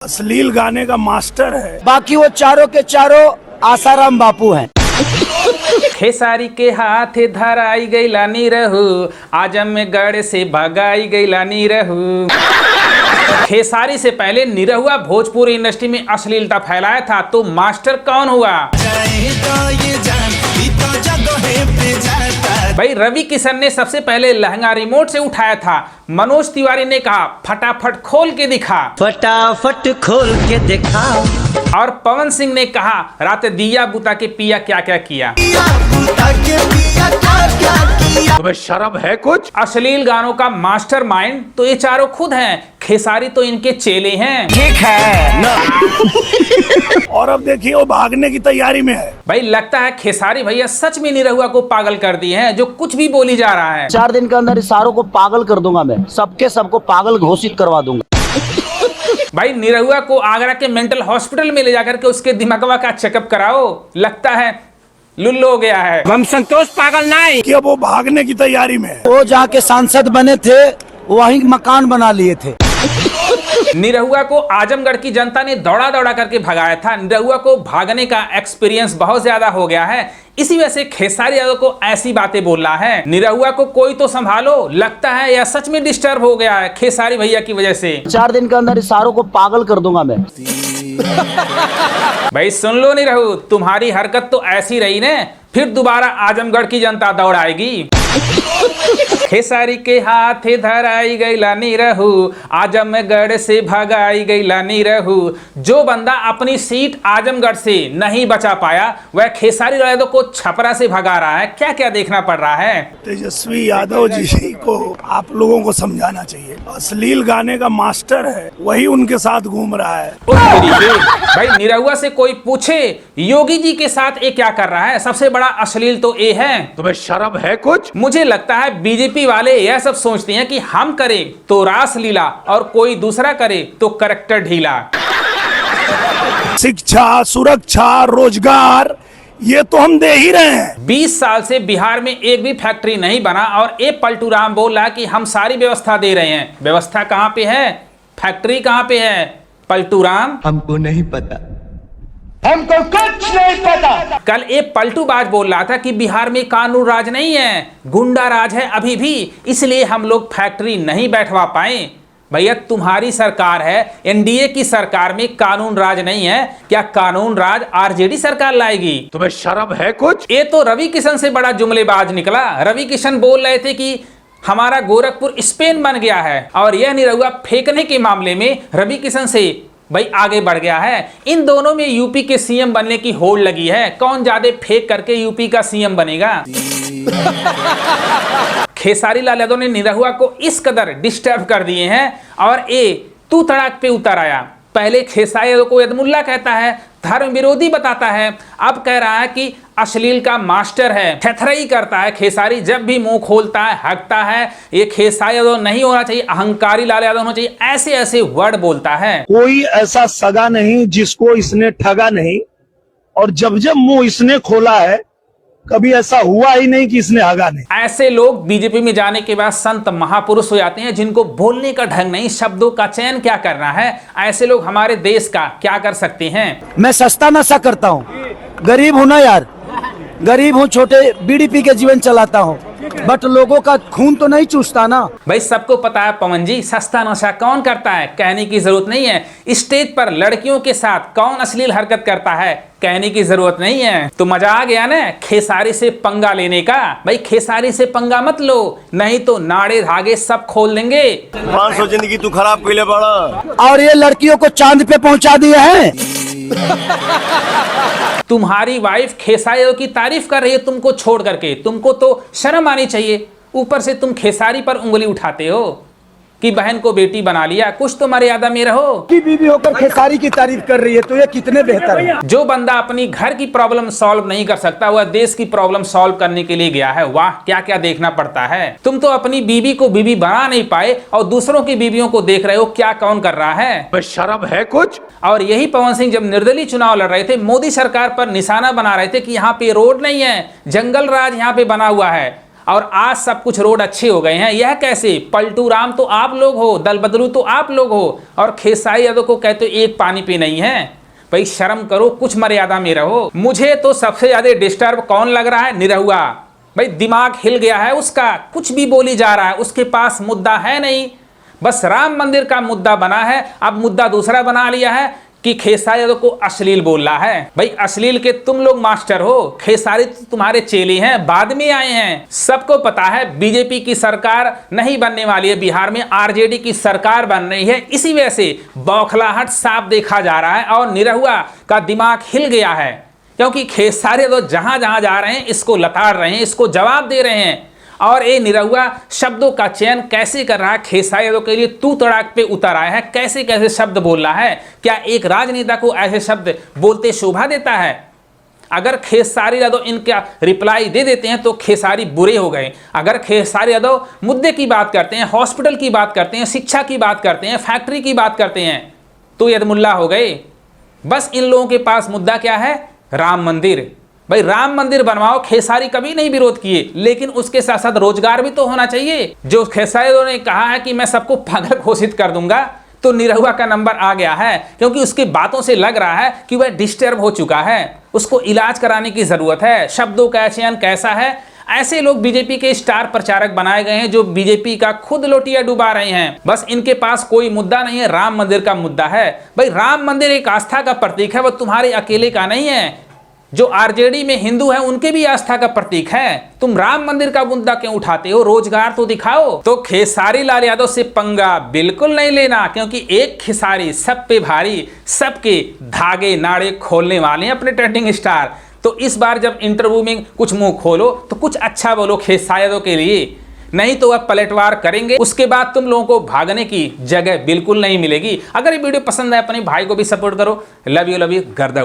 अश्लील गाने का मास्टर है। बाकी वो चारों के चारों आसाराम बापू हैं। खेसारी के हाथ धराई गईला नी रहू, आजमगढ़ से भगाई गईला नी रहू। खेसारी से पहले निरहुआ भोजपुरी इंडस्ट्री में अश्लीलता फैलाया था, तो मास्टर कौन हुआ? भाई रवि किशन ने सबसे पहले लहंगा रिमोट से उठाया था। मनोज तिवारी ने कहा फटाफट खोल के दिखा, फटाफट खोल के दिखा। और पवन सिंह ने कहा रात दिया बुता के पिया क्या क्या किया। तुम्हें शर्म है कुछ? अश्लील गानों का मास्टरमाइंड तो ये चारों खुद हैं। खेसारी तो इनके चेले हैं। ठीक है ना। और अब देखिए वो भागने की तैयारी में है। भाई लगता है खेसारी भैया सच में निरहुआ को पागल कर दिए हैं, जो कुछ भी बोली जा रहा है। 4 दिन के अंदर इस सारों को पागल कर दूंगा मैं, सबको पागल घोषित करवा दूंगा। भाई निरहुआ को आगरा के मेंटल हॉस्पिटल में ले जाकर के उसके दिमागवा का चेकअप कराओ, लगता है लुल्लो हो गया है। हम संतोष पागल नहीं कि अब वो भागने की तैयारी में है। वो जहाँ के सांसद बने थे वहीं मकान बना लिए थे। निरहुआ को आजमगढ़ की जनता ने दौड़ा दौड़ा करके भगाया था। निरहुआ को भागने का एक्सपीरियंस बहुत ज्यादा हो गया है, इसी वजह से खेसारी यादव को ऐसी बातें बोल रहा है। निरहुआ को कोई तो संभालो, लगता है यह सच में डिस्टर्ब हो गया है खेसारी भैया की वजह से। 4 दिन के अंदर इस सारों को पागल कर दूंगा मैं। भाई सुन लो निरहु, तुम्हारी हरकत तो ऐसी रही ना, फिर दोबारा आजमगढ़ की जनता दौड़ आएगी। खेसारी के हाथ धराई गईला नी रहू, आजमगढ़ से भगाई गईला नी रहू। जो बंदा अपनी सीट आजमगढ़ से नहीं बचा पाया, वह खेसारी यादव को छपरा से भगा रहा है। क्या क्या देखना पड़ रहा है? तेजस्वी यादव जी को आप लोगों को समझाना चाहिए। अश्लील गाने का मास्टर है, वही उनके साथ घूम रहा है। भाई निरहुआ से कोई पूछे योगी जी के साथ ये क्या कर रहा है, सबसे बड़ा अश्लील तो ये है। तुम्हें शर्म है कुछ? मुझे लगता है बीजेपी वाले यह सब सोचते हैं कि हम करें तो रास लीला और कोई दूसरा करे तो करैक्टर ढीला। शिक्षा, सुरक्षा, रोजगार ये तो हम दे ही रहे हैं। 20 साल से बिहार में एक भी फैक्ट्री नहीं बना और ये पलटू राम बोल रहा है कि हम सारी व्यवस्था दे रहे हैं। व्यवस्था कहाँ पे है? फैक्ट्री कहाँ पे है? पलटू राम हमको नहीं पता, हमको कुछ नहीं पता। कल एक पलटूबाज बोल रहा था कि बिहार में कानून राज नहीं है, गुंडा राज है अभी भी, इसलिए हम लोग फैक्ट्री नहीं बैठवा पाए। भैया तुम्हारी सरकार है, एनडीए की सरकार में कानून राज नहीं है, क्या कानून राज आरजेडी सरकार लाएगी? तुम्हें शर्म है कुछ? ये तो रवि किशन से बड़ा जुमलेबाज निकला। रवि किशन बोल रहे थे कि हमारा गोरखपुर स्पेन बन गया है, और यह निरहुआ फेंकने के मामले में रवि किशन से भाई आगे बढ़ गया है। इन दोनों में यूपी के सीएम बनने की होड़ लगी है, कौन ज्यादा फेंक करके यूपी का सीएम बनेगा। खेसारी लाल यादव ने निरहुआ को इस कदर डिस्टर्ब कर दिए हैं और ये तू तड़ाक पे उतर आया। पहले खेसारी यादव को यदमुल्ला कहता है, धर्म विरोधी बताता है, अब कह रहा है कि अश्लील का मास्टर है। थेथराई करता है खेसारी, जब भी मुंह खोलता है हकता है। ये खेसारी यादव नहीं होना चाहिए, अहंकारी लाल यादव होना चाहिए, ऐसे ऐसे वर्ड बोलता है। कोई ऐसा सगा नहीं जिसको इसने ठगा नहीं, और जब जब मुंह इसने खोला है कभी ऐसा हुआ ही नहीं कि इसने हगा नहीं। ऐसे लोग बीजेपी में जाने के बाद संत महापुरुष हो जाते हैं, जिनको बोलने का ढंग नहीं, शब्दों का चयन क्या करना है। ऐसे लोग हमारे देश का क्या कर सकते हैं? मैं सस्ता नशा करता हूँ, गरीब हूँ ना यार, गरीब हूँ, छोटे बीड़ी पी के जीवन चलाता हूँ, बट लोगों का खून तो नहीं चूसता ना। भाई सबको पता है पवन जी, सस्ता नशा कौन करता है, कहने की जरूरत नहीं है। स्टेज पर लड़कियों के साथ कौन अश्लील हरकत करता है, कहने की जरूरत नहीं है। तो मजा आ गया ना खेसारी से पंगा लेने का। भाई खेसारी से पंगा मत लो, नहीं तो नाड़े धागे सब खोल देंगे। 500 जिंदगी तू खराब कैले बड़ा। और ये लड़कियों को चांद पे पहुंचा दिए हैं। तुम्हारी वाइफ खेसारी यादव की तारीफ कर रही है तुमको छोड़ करके, तुमको तो शर्म आनी चाहिए। ऊपर से तुम खेसारी पर उंगली उठाते हो कि बहन को बेटी बना लिया, कुछ तो मर्यादा में रहो। की बीवी होकर खेसारी की तारीफ कर रही है, तो ये कितने बेहतर है। जो बंदा अपनी घर की प्रॉब्लम सॉल्व नहीं कर सकता, वह देश की प्रॉब्लम सॉल्व करने के लिए गया है। वाह, क्या क्या देखना पड़ता है। तुम तो अपनी बीवी को बीवी बना नहीं पाए और दूसरों की बीवियों को देख रहे हो क्या कौन कर रहा है। शर्म है कुछ? और यही पवन सिंह जब निर्दलीय चुनाव लड़ रहे थे, मोदी सरकार पर निशाना बना रहे थे कि यहाँ पे रोड नहीं है, जंगल राज यहाँ पे बना हुआ है। और आज सब कुछ रोड अच्छे हो गए हैं। यह कैसे? पलटू राम तो आप लोग हो, दल बदलू तो आप लोग हो, और खेसारी यादव को कहते हो एक पानी पे नहीं है। भाई शर्म करो, कुछ मर्यादा में रहो। मुझे तो सबसे ज्यादा डिस्टर्ब कौन लग रहा है? निरहुआ। भाई दिमाग हिल गया है उसका, कुछ भी बोली जा रहा है, उसके पास मुद्दा है नहीं, बस राम मंदिर का मुद्दा बना है। अब मुद्दा दूसरा बना लिया है कि खेसारी यादव को अश्लील बोल रहा है। भाई अश्लील के तुम लोग मास्टर हो, खेसारी तो तुम्हारे चेले हैं, बाद में आए हैं। सबको पता है बीजेपी की सरकार नहीं बनने वाली है, बिहार में आरजेडी की सरकार बन रही है। इसी वजह से बौखलाहट साफ देखा जा रहा है और निरहुआ का दिमाग हिल गया है, क्योंकि खेसारी यादव जहां जहां जा रहे हैं इसको लताड़ रहे हैं, इसको जवाब दे रहे हैं। और ये निरहुआ शब्दों का चयन कैसे कर रहा है, खेसारी यादव के लिए तू तड़ाक पे उतर आया है, कैसे कैसे शब्द बोल रहा है। क्या एक राजनेता को ऐसे शब्द बोलते शोभा देता है? अगर खेसारी यादव इनका रिप्लाई दे देते हैं तो खेसारी बुरे हो गए। अगर खेसारी यादव मुद्दे की बात करते हैं, हॉस्पिटल की बात करते हैं, शिक्षा की बात करते हैं, फैक्ट्री की बात करते हैं, तो यदमुल्ला हो गए। बस इन लोगों के पास मुद्दा क्या है? राम मंदिर। भाई राम मंदिर बनवाओ, खेसारी कभी नहीं विरोध किए, लेकिन उसके साथ साथ रोजगार भी तो होना चाहिए। जो खेसारी ने कहा है कि मैं सबको पागल घोषित कर दूंगा, तो निरहुआ का नंबर आ गया है, क्योंकि उसकी बातों से लग रहा है कि वह डिस्टर्ब हो चुका है, उसको इलाज कराने की जरूरत है। शब्दों का चयन कैसा है? ऐसे लोग बीजेपी के स्टार प्रचारक बनाए गए हैं जो बीजेपी का खुद लोटिया डुबा रहे हैं। बस इनके पास कोई मुद्दा नहीं है, राम मंदिर का मुद्दा है। भाई राम मंदिर एक आस्था का प्रतीक है, वह तुम्हारे अकेले का नहीं है। जो आरजेडी में हिंदू है उनके भी आस्था का प्रतीक है। तुम राम मंदिर का मुद्दा क्यों उठाते हो? रोजगार तो दिखाओ। तो खेसारी लाल यादव से पंगा बिल्कुल नहीं लेना, क्योंकि एक खेसारी सब पे भारी, सबके धागे नाड़े खोलने वाले हैं अपने ट्रेंडिंग स्टार। तो इस बार जब इंटरव्यू में कुछ मुंह खोलो तो कुछ अच्छा बोलो खेसारी यादव के लिए, नहीं तो वह पलटवार करेंगे। उसके बाद तुम लोगों को भागने की जगह बिल्कुल नहीं मिलेगी। अगर ये वीडियो पसंद है अपने भाई को भी सपोर्ट करो। लव यू गर्दा।